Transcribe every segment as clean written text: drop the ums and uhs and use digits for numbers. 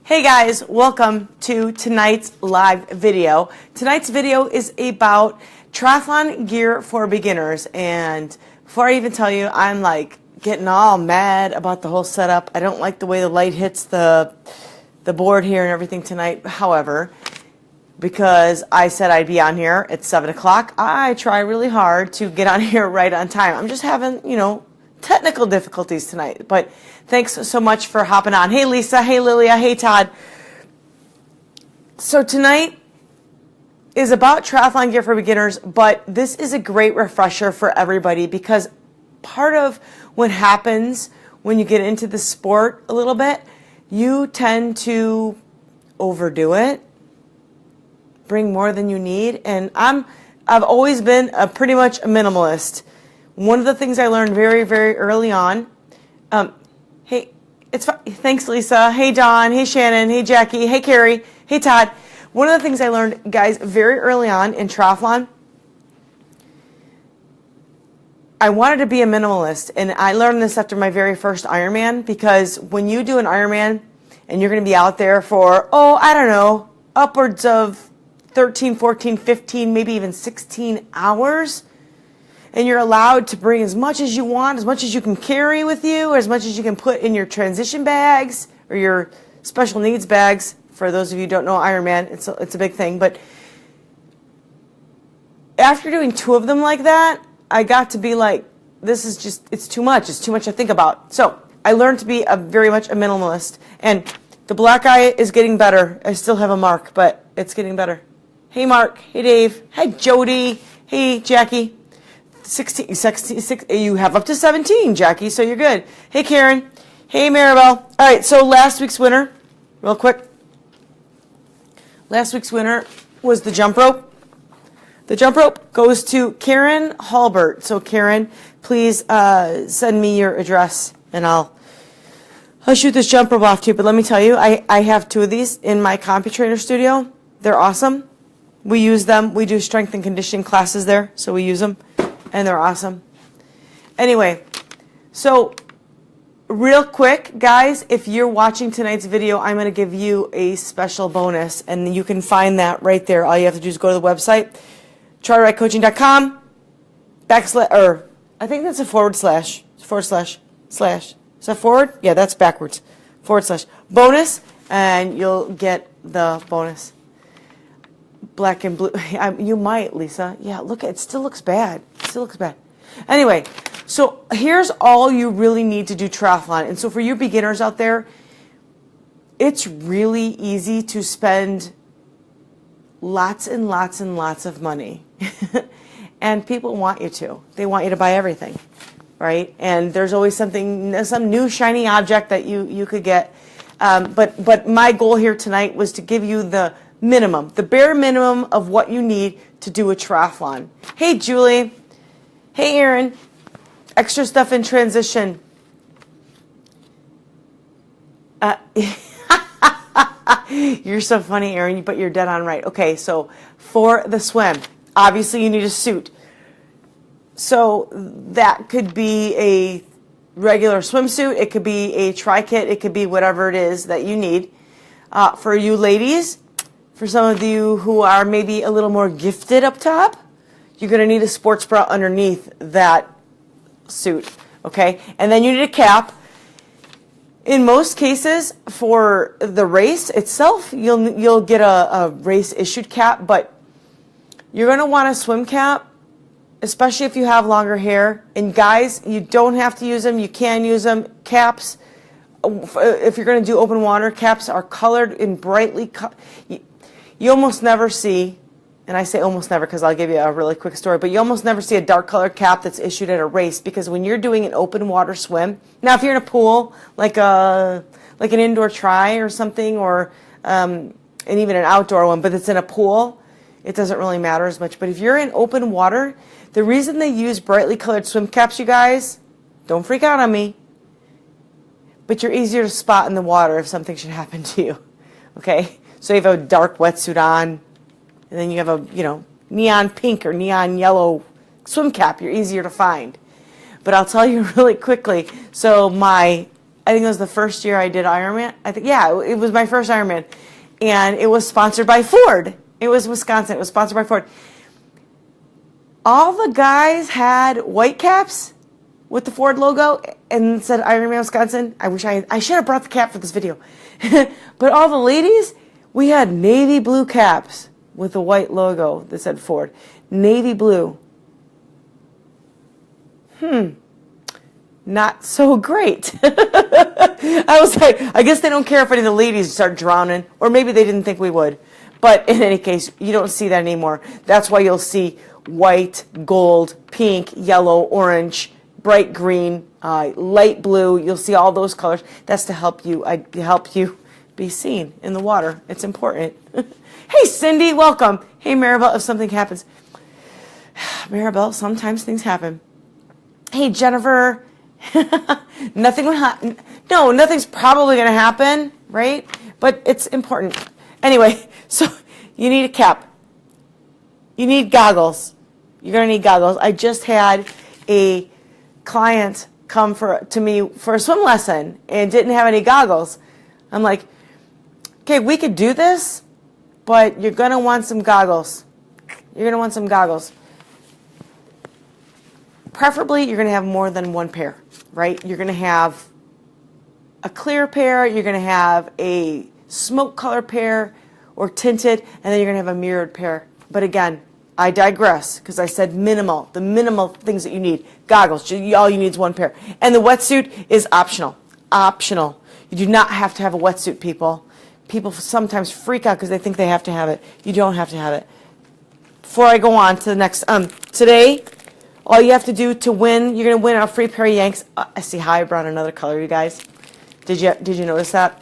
Hey guys, welcome to tonight's live video. Tonight's video is about triathlon gear for beginners, and before I even tell you, I'm like getting all mad about the whole setup. I don't like the way the light hits the board here and everything tonight. However, because I said I'd be on here at 7 o'clock, I try really hard to get on here right on time. I'm just having, technical difficulties tonight, but thanks so much for hopping on. Hey Lisa, hey Lilia, hey Todd. So tonight is about triathlon gear for beginners, but this is a great refresher for everybody because part of what happens when you get into the sport a little bit, you tend to overdo it, bring more than you need, and I've always been pretty much a minimalist. One of the things I learned very, very early on, hey, thanks Lisa, hey Dawn, hey Shannon, hey Jackie, hey Carrie, hey Todd. One of the things I learned, guys, very early on in triathlon, I wanted to be a minimalist, and I learned this after my very first Ironman, because when you do an Ironman and you're going to be out there for, I don't know, upwards of 13, 14, 15, maybe even 16 hours, and you're allowed to bring as much as you want, as much as you can carry with you, or as much as you can put in your transition bags or your special needs bags. For those of you who don't know Ironman, it's a big thing. But after doing 2 of them like that, I got to be like, it's too much. It's too much to think about. So I learned to be very much a minimalist. And the black eye is getting better. I still have a mark, but it's getting better. Hey Mark, hey Dave, hey Jody, hey Jackie. 16, you have up to 17, Jackie, so you're good. Hey, Karen. Hey, Maribel. All right, so last week's winner, real quick. Last week's winner was the jump rope. The jump rope goes to Karen Halbert. So, Karen, please send me your address, and I'll shoot this jump rope off to you. But let me tell you, I have 2 of these in my CompuTrainer studio. They're awesome. We use them. We do strength and conditioning classes there, so we use them. And they're awesome. Anyway, so real quick, guys, if you're watching tonight's video, I'm going to give you a special bonus, and you can find that right there. All you have to do is go to the website, TriRightCoaching.com, or I think that's a // slash. Is that forward? Yeah, that's backwards. / bonus, and you'll get the bonus. Black and blue. You might, Lisa. Yeah, look, it still looks bad. Anyway, so here's all you really need to do triathlon. And so for you beginners out there, it's really easy to spend lots and lots and lots of money. And people want you to. They want you to buy everything, right? And there's always some new shiny object that you could get. But my goal here tonight was to give you the bare minimum of what you need to do a triathlon. Hey, Julie. Hey, Aaron. Extra stuff in transition. You're so funny, Aaron, but you're dead on right. Okay, so for the swim, obviously you need a suit. So that could be a regular swimsuit. It could be a tri-kit. It could be whatever it is that you need. For you ladies, for some of you who are maybe a little more gifted up top, you're going to need a sports bra underneath that suit, okay? And then you need a cap. In most cases, for the race itself, you'll get a race-issued cap, but you're going to want a swim cap, especially if you have longer hair. And guys, you don't have to use them. You can use them. Caps, if you're going to do open water, caps are colored in brightly you almost never see, and I say almost never because I'll give you a really quick story, but you almost never see a dark colored cap that's issued at a race, because when you're doing an open water swim, now if you're in a pool, like an indoor tri or something, or and even an outdoor one, but it's in a pool, it doesn't really matter as much. But if you're in open water, the reason they use brightly colored swim caps, you guys, don't freak out on me, but you're easier to spot in the water if something should happen to you, okay? So you have a dark wetsuit on, and then you have a, neon pink or neon yellow swim cap. You're easier to find. But I'll tell you really quickly. So my I think it was the first year I did Ironman. I think, yeah, it was my first Ironman. And it was sponsored by Ford. It was Wisconsin. It was sponsored by Ford. All the guys had white caps with the Ford logo and said Ironman Wisconsin. I should have brought the cap for this video. But all the ladies, we had navy blue caps with a white logo that said Ford. Navy blue. Not so great. I was like, I guess they don't care if any of the ladies start drowning, or maybe they didn't think we would. But in any case, you don't see that anymore. That's why you'll see white, gold, pink, yellow, orange, bright green, light blue. You'll see all those colors. That's to help you be seen in the water. It's important. Hey, Cindy, welcome. Hey, Maribel, if something happens. Maribel, sometimes things happen. Hey, Jennifer, nothing will happen. No, nothing's probably going to happen, right? But it's important. Anyway, so you need a cap. You need goggles. You're going to need goggles. I just had a client come to me for a swim lesson and didn't have any goggles. I'm like, okay, we could do this, but you're going to want some goggles. You're going to want some goggles. Preferably, you're going to have more than one pair, right? You're going to have a clear pair, you're going to have a smoke color pair or tinted, and then you're going to have a mirrored pair. But again, I digress because I said minimal, the minimal things that you need. Goggles, all you need is one pair. And the wetsuit is optional. Optional. You do not have to have a wetsuit, people. People sometimes freak out because they think they have to have it. You don't have to have it. Before I go on to the next, today, all you have to do to win, you're going to win a free pair of Yanks. I see how I brought another color, you guys. Did you notice that?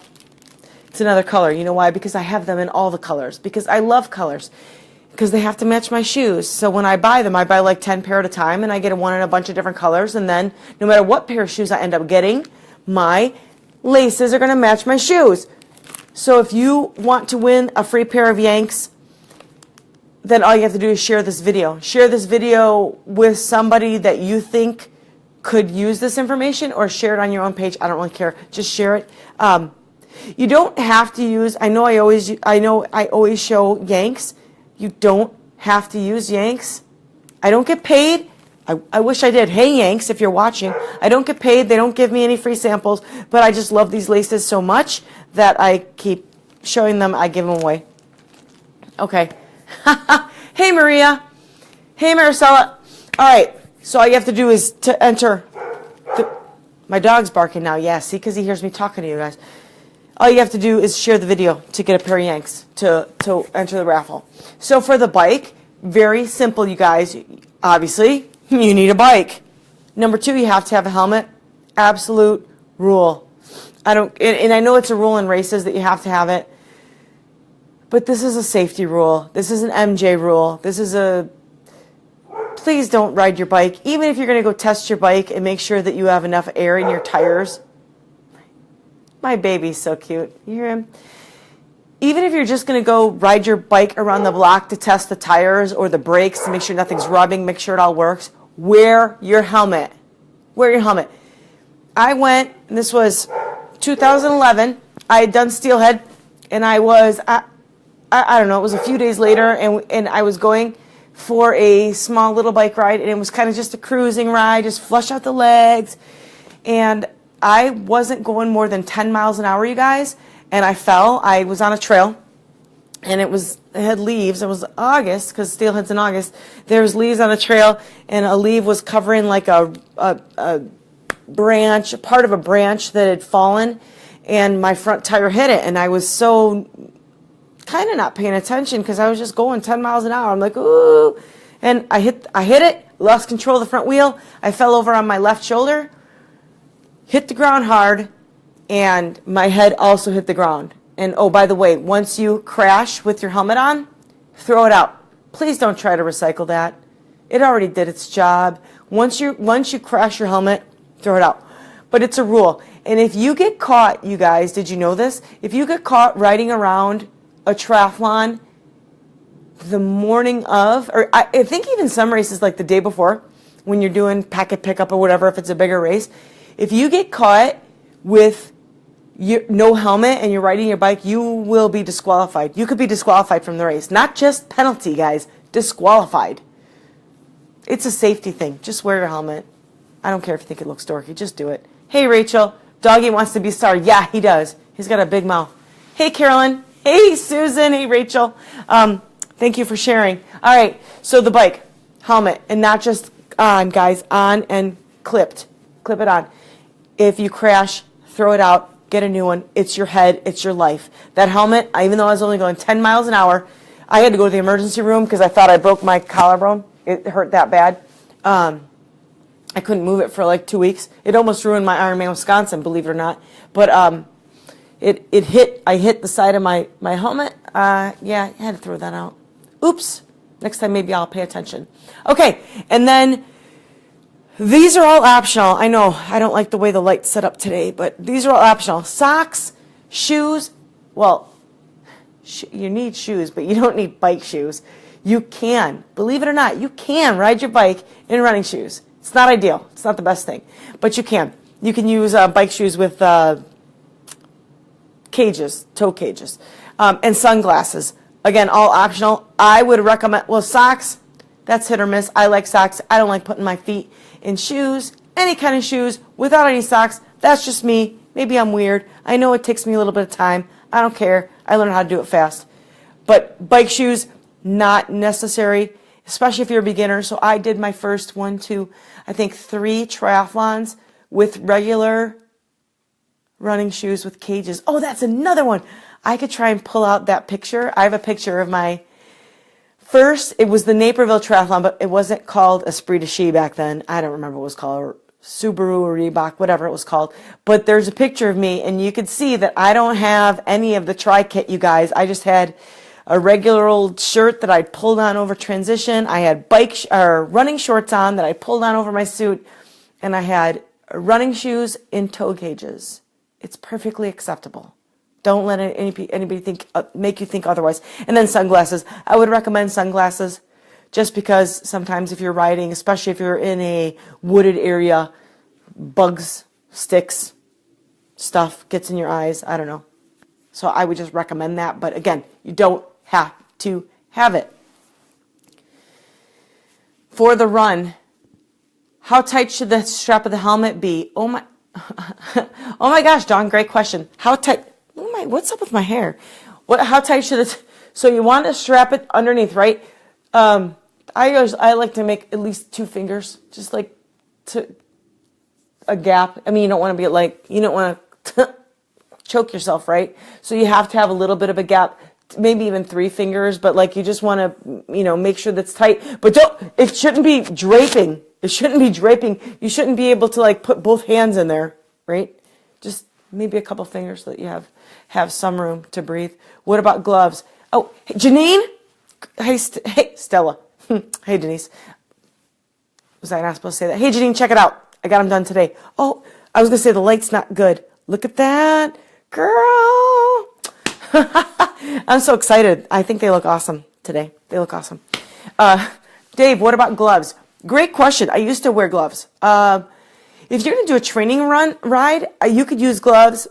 It's another color. You know why? Because I have them in all the colors. Because I love colors. Because they have to match my shoes. So when I buy them, I buy like 10 pair at a time, and I get one in a bunch of different colors. And then no matter what pair of shoes I end up getting, my laces are going to match my shoes. So if you want to win a free pair of Yanks, then all you have to do is share this video. Share this video with somebody that you think could use this information, or share it on your own page. I don't really care. Just share it. You don't have to use, I know I always show Yanks. You don't have to use Yanks. I don't get paid. I wish I did. Hey, Yanks, if you're watching. I don't get paid. They don't give me any free samples, but I just love these laces so much that I keep showing them. I give them away. Okay. Hey, Maria. Hey, Maricela. All right. So all you have to do is to enter. My dog's barking now. Yeah, see, because he hears me talking to you guys. All you have to do is share the video to get a pair of Yanks to enter the raffle. So for the bike, very simple, you guys. Obviously, you need a bike. Number 2, you have to have a helmet. Absolute rule. And I know it's a rule in races that you have to have it. But this is a safety rule. This is an MJ rule. This is please don't ride your bike. Even if you're going to go test your bike and make sure that you have enough air in your tires. My baby's so cute. You hear him? Even if you're just going to go ride your bike around the block to test the tires or the brakes to make sure nothing's rubbing, make sure it all works, wear your helmet. Wear your helmet. I went, and this was 2011. I had done Steelhead, and I was... I don't know, it was a few days later, and I was going for a small little bike ride, and it was kind of just a cruising ride, just flush out the legs, and I wasn't going more than 10 miles an hour, you guys, and I fell. I was on a trail, and it had leaves. It was August, because Steelhead's in August. There was leaves on a trail, and a leaf was covering like a branch, part of a branch that had fallen, and my front tire hit it, and I was so... kind of not paying attention because I was just going 10 miles an hour. I'm like, ooh. And I hit it, lost control of the front wheel. I fell over on my left shoulder, hit the ground hard, and my head also hit the ground. And oh, by the way, once you crash with your helmet on, throw it out. Please don't try to recycle that. It already did its job. Once you crash your helmet, throw it out. But it's a rule. And if you get caught, you guys, did you know this? If you get caught riding around a triathlon the morning of, or I think even some races like the day before when you're doing packet pickup or whatever, if it's a bigger race, if you get caught with no helmet and you're riding your bike, you will be disqualified. You could be disqualified from the race. Not just penalty, guys. Disqualified. It's a safety thing. Just wear your helmet. I don't care if you think it looks dorky. Just do it. Hey, Rachel. Doggy wants to be a star. Yeah, he does. He's got a big mouth. Hey, Carolyn. Hey, Susan. Hey, Rachel. Thank you for sharing. All right. So the bike, helmet, and not just on, guys. On and clipped. Clip it on. If you crash, throw it out. Get a new one. It's your head. It's your life. That helmet, even though I was only going 10 miles an hour, I had to go to the emergency room because I thought I broke my collarbone. It hurt that bad. I couldn't move it for like 2 weeks. It almost ruined my Ironman Wisconsin, believe it or not. But I hit the side of my helmet. Yeah, I had to throw that out. Oops. Next time maybe I'll pay attention. Okay, and then these are all optional. I know I don't like the way the light's set up today, but these are all optional. Socks, shoes. Well, you need shoes, but you don't need bike shoes. You can, believe it or not, you can ride your bike in running shoes. It's not ideal. It's not the best thing, but you can. You can use bike shoes with cages, toe cages, and sunglasses. Again, all optional. I would recommend, well, socks, that's hit or miss. I like socks. I don't like putting my feet in shoes, any kind of shoes, without any socks. That's just me. Maybe I'm weird. I know it takes me a little bit of time. I don't care. I learned how to do it fast. But bike shoes, not necessary, especially if you're a beginner. So I did my first 3 triathlons with regular running shoes with cages. Oh, that's another one. I could try and pull out that picture. I have a picture of my first, it was the Naperville Triathlon, but it wasn't called Esprit de Ski back then. I don't remember what it was called, or Subaru or Reebok, whatever it was called. But there's a picture of me, and you can see that I don't have any of the tri-kit, you guys. I just had a regular old shirt that I pulled on over transition. I had running shorts on that I pulled on over my suit, and I had running shoes in toe cages. It's perfectly acceptable. Don't let anybody make you think otherwise. And then sunglasses. I would recommend sunglasses just because sometimes if you're riding, especially if you're in a wooded area, bugs, sticks, stuff gets in your eyes. I don't know. So I would just recommend that. But again, you don't have to have it. For the run, how tight should the strap of the helmet be? Oh my gosh, Dawn, great question. How tight? What's up with my hair? How tight should it? So you want to strap it underneath, right? I like to make at least 2 fingers, just like to a gap. I mean, you don't want to be like, you don't want to choke yourself, right? So you have to have a little bit of a gap, maybe even 3 fingers, but like you just want to, make sure that's tight. But it shouldn't be draping. It shouldn't be draping. You shouldn't be able to like put both hands in there, right? Just maybe a couple fingers so that you have some room to breathe. What about gloves? Oh, hey, Janine? Hey, Stella. Hey, Denise. Was I not supposed to say that? Hey, Janine, check it out. I got them done today. Oh, I was going to say the light's not good. Look at that. Girl. I'm so excited. I think they look awesome today. They look awesome. Dave, what about gloves? Great question. I used to wear gloves. If you're going to do a training ride, you could use gloves.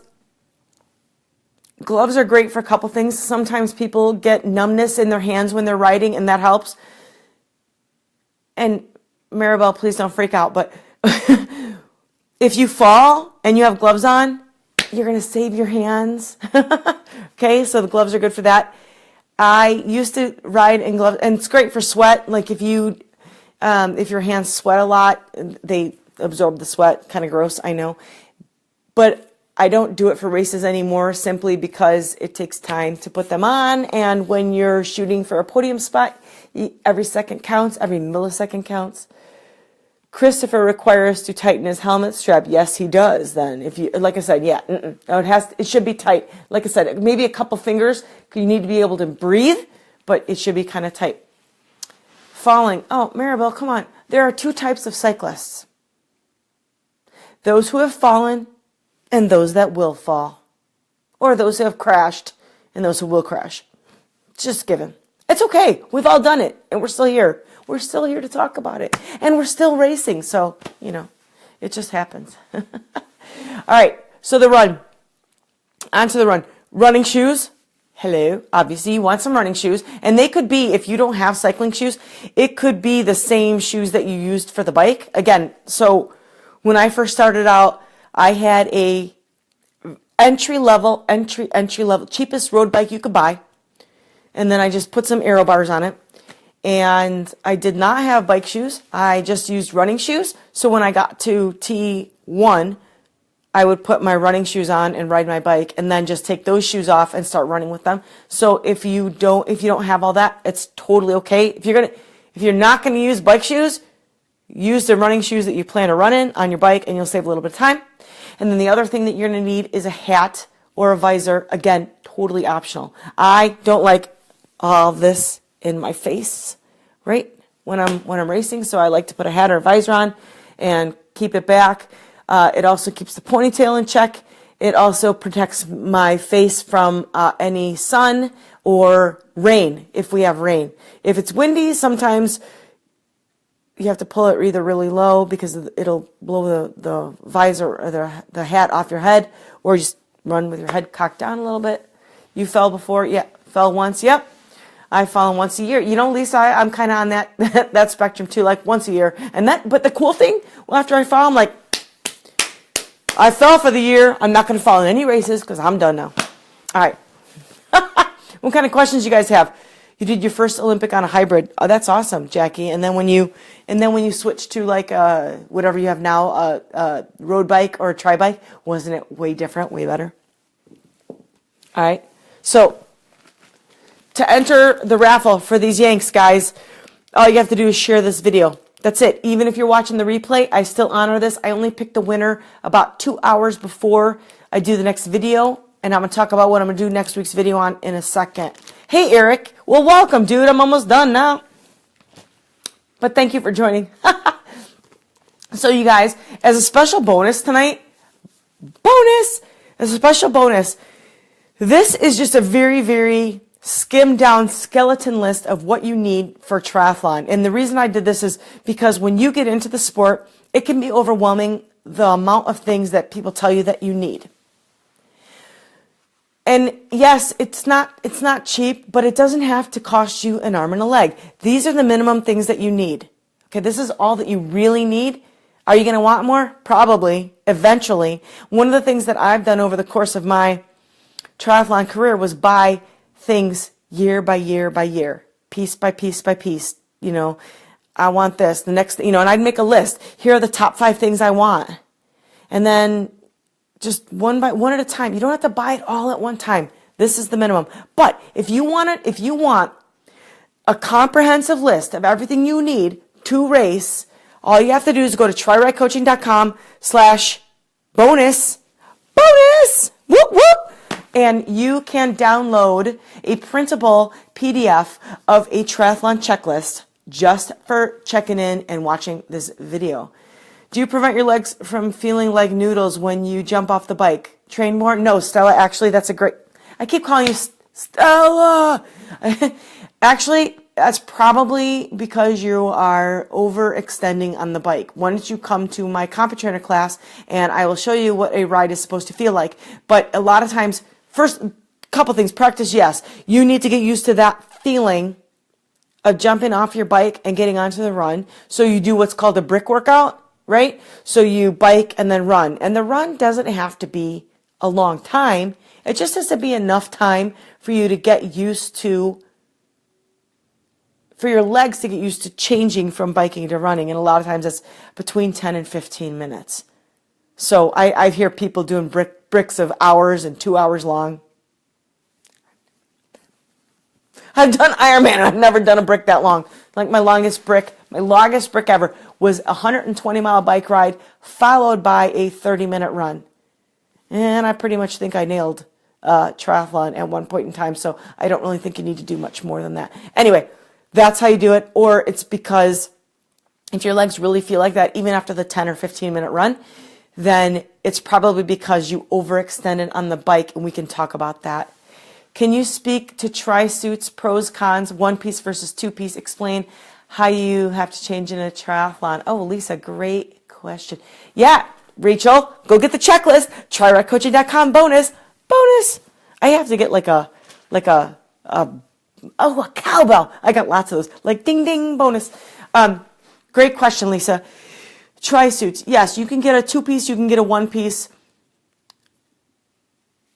Gloves are great for a couple things. Sometimes people get numbness in their hands when they're riding, and that helps. And Maribel, please don't freak out, but if you fall and you have gloves on, you're going to save your hands. Okay, so the gloves are good for that. I used to ride in gloves, and it's great for sweat. Like if your hands sweat a lot, they absorb the sweat. Kind of gross, I know. But I don't do it for races anymore simply because it takes time to put them on. And when you're shooting for a podium spot, every second counts, every millisecond counts. Christopher requires to tighten his helmet strap. Yes, he does then. If you, like I said, yeah, no, it should be tight. Like I said, maybe a couple fingers. You need to be able to breathe, but it should be kind of tight. Falling. Oh, Maribel, come on. There are 2 types of cyclists. Those who have fallen and those that will fall. Or those who have crashed and those who will crash. It's just given. It's okay. We've all done it and we're still here. We're still here to talk about it. And we're still racing. So, it just happens. All right. So the run. Onto the run. Running shoes. Hello. Obviously, you want some running shoes. And they could be, if you don't have cycling shoes, it could be the same shoes that you used for the bike. Again, so when I first started out, I had a entry level, cheapest road bike you could buy. And then I just put some aero bars on it. And I did not have bike shoes. I just used running shoes. So when I got to T1, I would put my running shoes on and ride my bike, and then just take those shoes off and start running with them. So if you don't have all that, it's totally okay. If you're not gonna use bike shoes, use the running shoes that you plan to run in on your bike, and you'll save a little bit of time. And then the other thing that you're gonna need is a hat or a visor. Again, totally optional. I don't like all this in my face, right? When I'm racing, so I like to put a hat or a visor on and keep it back. It also keeps the ponytail in check. It also protects my face from any sun or rain, if we have rain. If it's windy, sometimes you have to pull it either really low because it'll blow the visor or the hat off your head, or just run with your head cocked down a little bit. You fell before? Yeah. Fell once? Yep. I fall once a year. You know, Lisa, I'm kind of on that spectrum too, like once a year. But the cool thing, well, after I fall, I'm like, I fell for the year. I'm not going to fall in any races because I'm done now. All right. What kind of questions you guys have? You did your first Olympic on a hybrid. Oh, that's awesome, Jackie. And then when you switch to like whatever you have now, a road bike or a tri bike, wasn't it way different, way better? All right. So to enter the raffle for these Yanks, guys, all you have to do is share this video. That's it. Even if you're watching the replay, I still honor this. I only pick the winner about 2 hours before I do the next video, and I'm going to talk about what I'm going to do next week's video on in a second. Hey, Eric. Well, welcome, dude. I'm almost done now. But thank you for joining. So, you guys, as a special bonus tonight, as a special bonus, this is just a very, very skimmed down skeleton list of what you need for triathlon. And the reason I did this is because when you get into the sport, it can be overwhelming, the amount of things that people tell you that you need. And yes, it's not cheap, but it doesn't have to cost you an arm and a leg. These are the minimum things that you need. Okay, this is all that you really need. Are you going to want more? Probably, eventually. One of the things that I've done over the course of my triathlon career was buy things year by year by year, piece by piece by piece. You know, I want this, the next, and I'd make a list. Here are the top 5 things I want. And then just one at a time. You don't have to buy it all at one time. This is the minimum. But if you want a comprehensive list of everything you need to race, all you have to do is go to TriRightCoaching.com/bonus. Whoop, whoop. And you can download a printable PDF of a triathlon checklist just for checking in and watching this video. Do you prevent your legs from feeling like noodles when you jump off the bike? Train more? No, Stella, actually, that's a great... I keep calling you Stella! Actually, that's probably because you are overextending on the bike. Why don't you come to my CompuTrainer class and I will show you what a ride is supposed to feel like. But a lot of times, first couple things, practice, yes. You need to get used to that feeling of jumping off your bike and getting onto the run. So you do what's called a brick workout, right? So you bike and then run. And the run doesn't have to be a long time. It just has to be enough time for you to get used to, for your legs to get used to changing from biking to running. And a lot of times it's between 10 and 15 minutes. So I hear people doing bricks of hours and 2 hours long. I've done Ironman and I've never done a brick that long. Like my longest brick ever was a 120-mile bike ride followed by a 30-minute run. And I pretty much think I nailed triathlon at one point in time, so I don't really think you need to do much more than that. Anyway, that's how you do it, or it's because if your legs really feel like that, even after the 10 or 15-minute run, then it's probably because you overextended on the bike, and we can talk about that. Can you speak to tri-suits, pros, cons, one-piece versus two-piece? Explain how you have to change in a triathlon. Oh, Lisa, great question. Yeah, Rachel, go get the checklist. TriRightCoaching.com bonus. I have to get like a cowbell. I got lots of those. Like ding ding bonus. Great question, Lisa. Tri-suits. Yes, you can get a 2-piece. You can get a 1-piece.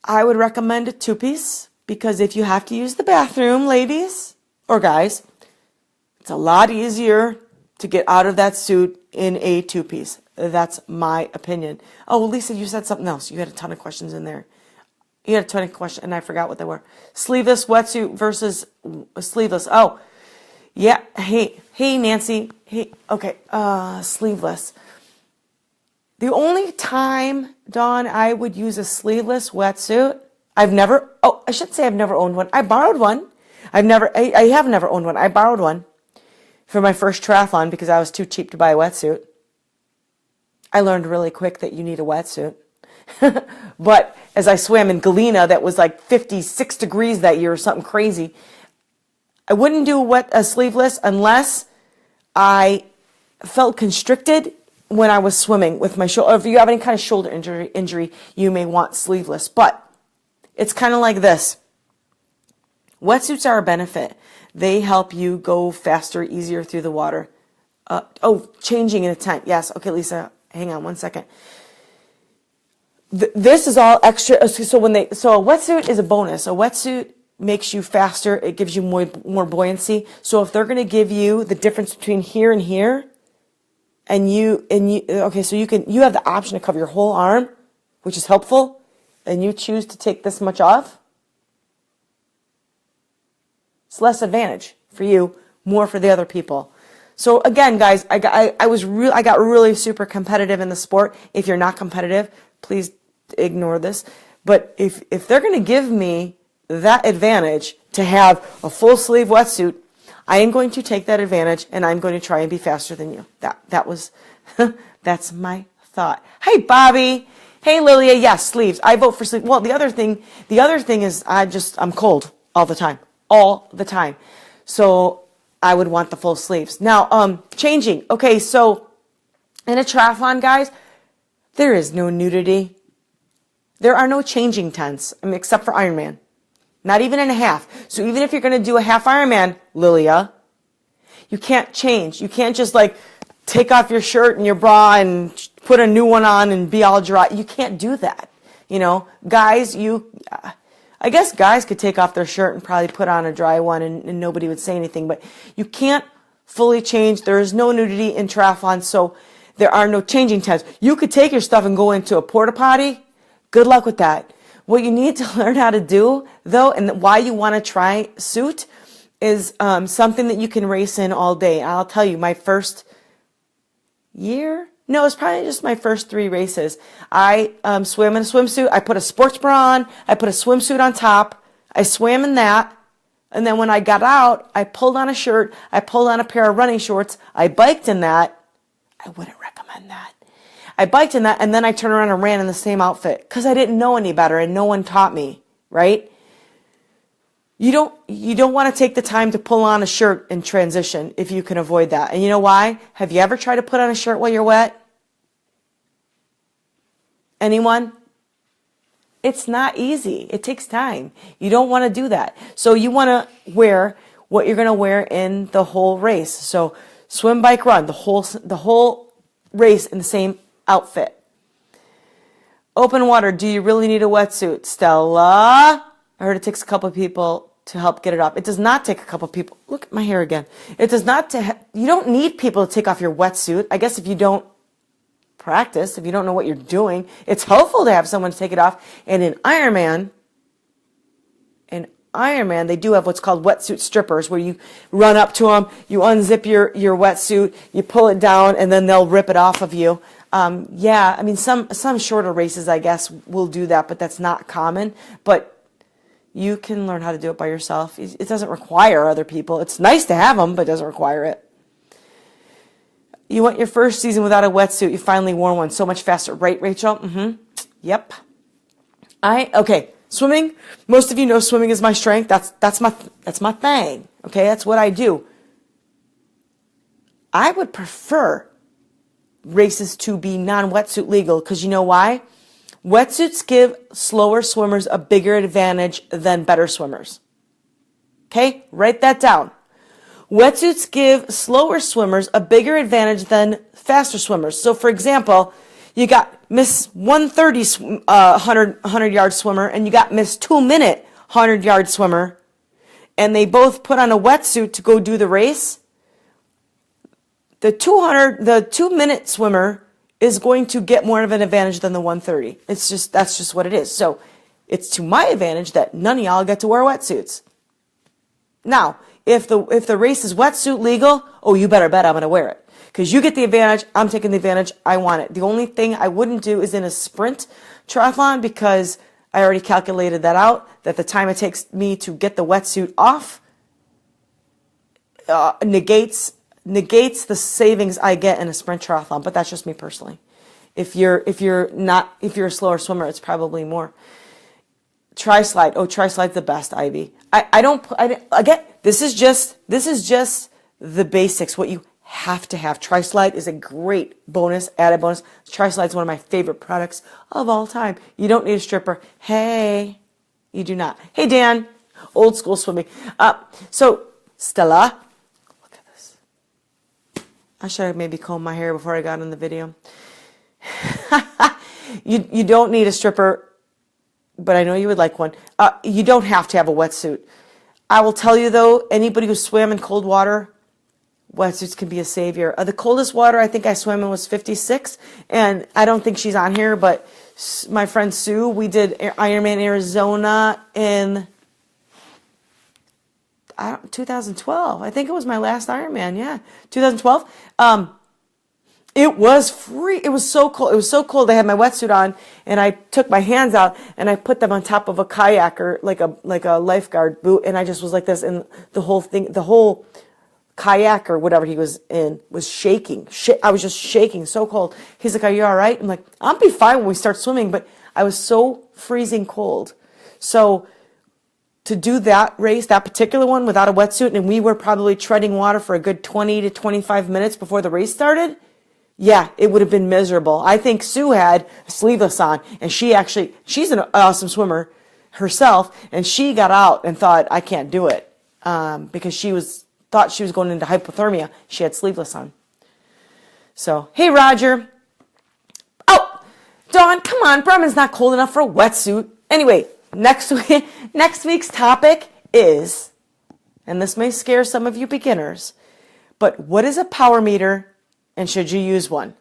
I would recommend a 2-piece because if you have to use the bathroom, ladies or guys, it's a lot easier to get out of that suit in a 2-piece. That's my opinion. Oh, well, Lisa, you said something else. You had a ton of questions in there. You had a ton of questions, and I forgot what they were. Sleeveless wetsuit versus sleeveless. Oh, yeah. Hey, Nancy. Hey, okay. Sleeveless. The only time, Dawn, I would use a sleeveless wetsuit, I should say I've never owned one. I borrowed one. I have never owned one. I borrowed one for my first triathlon because I was too cheap to buy a wetsuit. I learned really quick that you need a wetsuit. But as I swam in Galena, that was like 56 degrees that year or something crazy, I wouldn't do a sleeveless unless I felt constricted when I was swimming with my shoulder. Or if you have any kind of shoulder injury, you may want sleeveless. But it's kind of like this. Wetsuits are a benefit. They help you go faster, easier through the water. Changing in a tent. Yes. Okay, Lisa, hang on one second. This is all extra. So a wetsuit is a bonus. A wetsuit makes you faster. It gives you more buoyancy. So if they're going to give you the difference between here and here, so you have the option to cover your whole arm, which is helpful, and you choose to take this much off. It's less advantage for you, more for the other people. So again, guys, I got really super competitive in the sport. If you're not competitive, please ignore this. But if they're going to give me that advantage to have a full sleeve wetsuit, I am going to take that advantage and I'm going to try and be faster than you. That's my thought. Hey, Bobby. Hey, Lilia. Yes, sleeves. I vote for sleeves. Well, the other thing is I'm cold all the time. So I would want the full sleeves. Now, changing. Okay, so in a triathlon, guys, there is no nudity. There are no changing tents, except for Ironman. Not even in a half. So even if you're going to do a half Ironman, Lilia, you can't change. You can't just like take off your shirt and your bra and put a new one on and be all dry. You can't do that. Guys, I guess guys could take off their shirt and probably put on a dry one and nobody would say anything, but you can't fully change. There is no nudity in triathlon, so there are no changing tents. You could take your stuff and go into a porta potty. Good luck with that. What you need to learn how to do, though, and why you want to try suit is something that you can race in all day. I'll tell you, my first year, no, it's probably just my first 3 races. I swam in a swimsuit. I put a sports bra on. I put a swimsuit on top. I swam in that. And then when I got out, I pulled on a shirt. I pulled on a pair of running shorts. I biked in that. I wouldn't recommend that. I biked in that, and then I turned around and ran in the same outfit because I didn't know any better and no one taught me, right? You don't want to take the time to pull on a shirt in transition if you can avoid that. And you know why? Have you ever tried to put on a shirt while you're wet? Anyone? It's not easy. It takes time. You don't want to do that. So you want to wear what you're going to wear in the whole race. So swim, bike, run, the whole race in the same outfit. Open water. Do you really need a wetsuit? Stella, I heard it takes a couple of people to help get it off. It does not take a couple of people. Look at my hair again. It does not. You don't need people to take off your wetsuit. I guess if you don't practice, if you don't know what you're doing, it's helpful to have someone to take it off. And in Ironman, they do have what's called wetsuit strippers, where you run up to them, you unzip your wetsuit, you pull it down, and then they'll rip it off of you. Some shorter races, I guess, will do that, but that's not common. But you can learn how to do it by yourself. It doesn't require other people. It's nice to have them, but it doesn't require it. You went your first season without a wetsuit. You finally wore one so much faster. Right, Rachel? Mm-hmm. Yep. Okay. Swimming. Most of you know swimming is my strength. That's my thing. Okay. That's what I do. I would prefer races to be non-wetsuit legal, because you know why? Wetsuits give slower swimmers a bigger advantage than better swimmers. Okay, write that down. Wetsuits give slower swimmers a bigger advantage than faster swimmers. So for example, you got Miss 130 100-yard swimmer and you got Miss 2-minute 100-yard swimmer, and they both put on a wetsuit to go do the race. The 2-minute swimmer is going to get more of an advantage than the 130. That's just what it is. So it's to my advantage that none of y'all get to wear wetsuits. Now, if the race is wetsuit legal, oh, you better bet I'm going to wear it. Because you get the advantage, I'm taking the advantage, I want it. The only thing I wouldn't do is in a sprint triathlon, because I already calculated that out, that the time it takes me to get the wetsuit off negates the savings I get in a sprint triathlon. But that's just me personally. If you're a slower swimmer, it's probably more. Tri-slide. Oh, tri-slide's the best, Ivy. Again, this is just the basics, what you have to have. Tri-slide is a great bonus, added bonus. Tri-slide is one of my favorite products of all time. You don't need a stripper. Hey, you do not. Hey, Dan, old school swimming. So, Stella, look at this. I should have maybe combed my hair before I got in the video. You don't need a stripper, but I know you would like one. You don't have to have a wetsuit. I will tell you though, anybody who swam in cold water, wetsuits can be a savior. The coldest water I think I swam in was 56, and I don't think she's on here, but my friend Sue, we did Ironman Arizona in 2012. I think it was my last Ironman, yeah, 2012. It was free. It was so cold. It was so cold. I had my wetsuit on, and I took my hands out and I put them on top of a kayaker, like a lifeguard boot, and I just was like this, and the whole kayak or whatever he was in was shaking. I was just shaking, so cold. He's like, "Are you all right?" I'm like, "I'll be fine when we start swimming," but I was so freezing cold. So to do that race, that particular one, without a wetsuit, and we were probably treading water for a good 20 to 25 minutes before the race started. Yeah, it would have been miserable. I think Sue had sleeveless on, and she's an awesome swimmer herself, and she got out and thought, I can't do it, because thought she was going into hypothermia. She had sleeveless on. So, hey, Roger. Oh, Dawn, come on, Bremen's not cold enough for a wetsuit. Anyway, next week's topic is, and this may scare some of you beginners, but what is a power meter? And should you use one?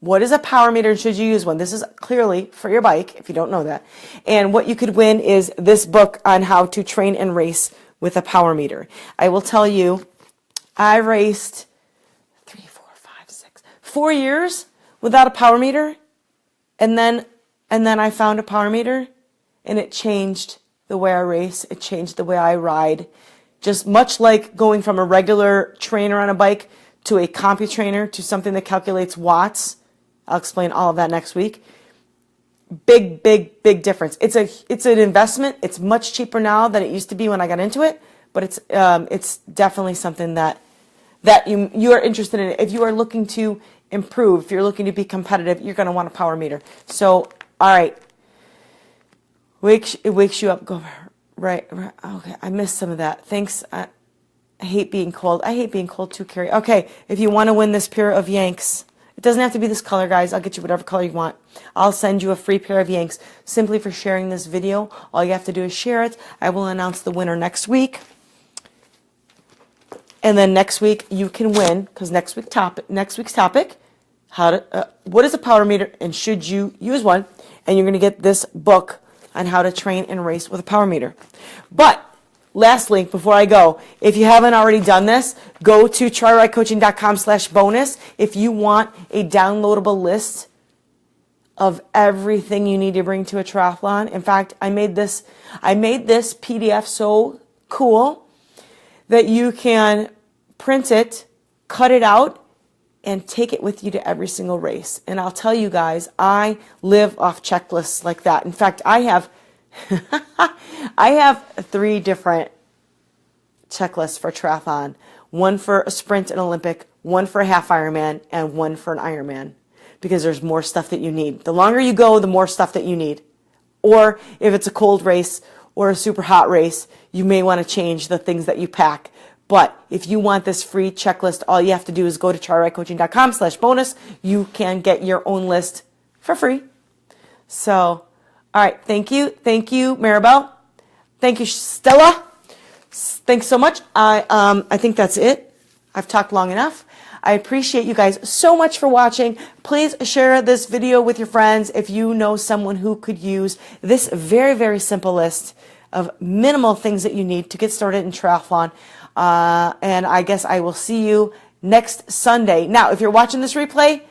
What is a power meter and should you use one? This is clearly for your bike, if you don't know that. And what you could win is this book on how to train and race with a power meter. I will tell you, I raced 4 years without a power meter. And then I found a power meter, and it changed the way I race. It changed the way I ride. Just much like going from a regular trainer on a bike to a CompuTrainer, to something that calculates watts. I'll explain all of that next week. Big difference. It's an investment. It's much cheaper now than it used to be when I got into it, but it's definitely something that you are interested in. If you are looking to improve, if you're looking to be competitive, you're going to want a power meter. So, all right. It wakes you up. Go right. Okay, I missed some of that. Thanks. I hate being cold. I hate being cold too, Carrie. Okay, if you want to win this pair of Yanks, it doesn't have to be this color, guys. I'll get you whatever color you want. I'll send you a free pair of Yanks simply for sharing this video. All you have to do is share it. I will announce the winner next week. And then next week you can win, because next week's topic, what is a power meter and should you use one? And you're going to get this book on how to train and race with a power meter. But last link before I go, if you haven't already done this, go to TriRightCoaching.com/bonus if you want a downloadable list of everything you need to bring to a triathlon. In fact, I made this PDF so cool that you can print it, cut it out, and take it with you to every single race. And I'll tell you guys, I live off checklists like that. In fact, I have 3 different checklists for triathlon. one for a sprint and Olympic, one for a half Ironman, and one for an Ironman, because there's more stuff that you need. The longer you go, the more stuff that you need. Or if it's a cold race or a super hot race, you may want to change the things that you pack. But if you want this free checklist, all you have to do is go to TriRightCoaching.com/bonus. You can get your own list for free. So, all right. Thank you. Thank you, Maribel. Thank you, Stella. Thanks so much. I think that's it. I've talked long enough. I appreciate you guys so much for watching. Please share this video with your friends if you know someone who could use this very, very simple list of minimal things that you need to get started in triathlon. And I guess I will see you next Sunday. Now, if you're watching this replay,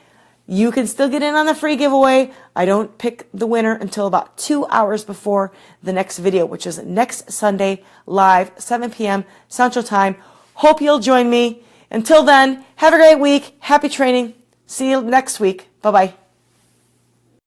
you can still get in on the free giveaway. I don't pick the winner until about 2 hours before the next video, which is next Sunday, live, 7 p.m. Central Time. Hope you'll join me. Until then, have a great week. Happy training. See you next week. Bye-bye.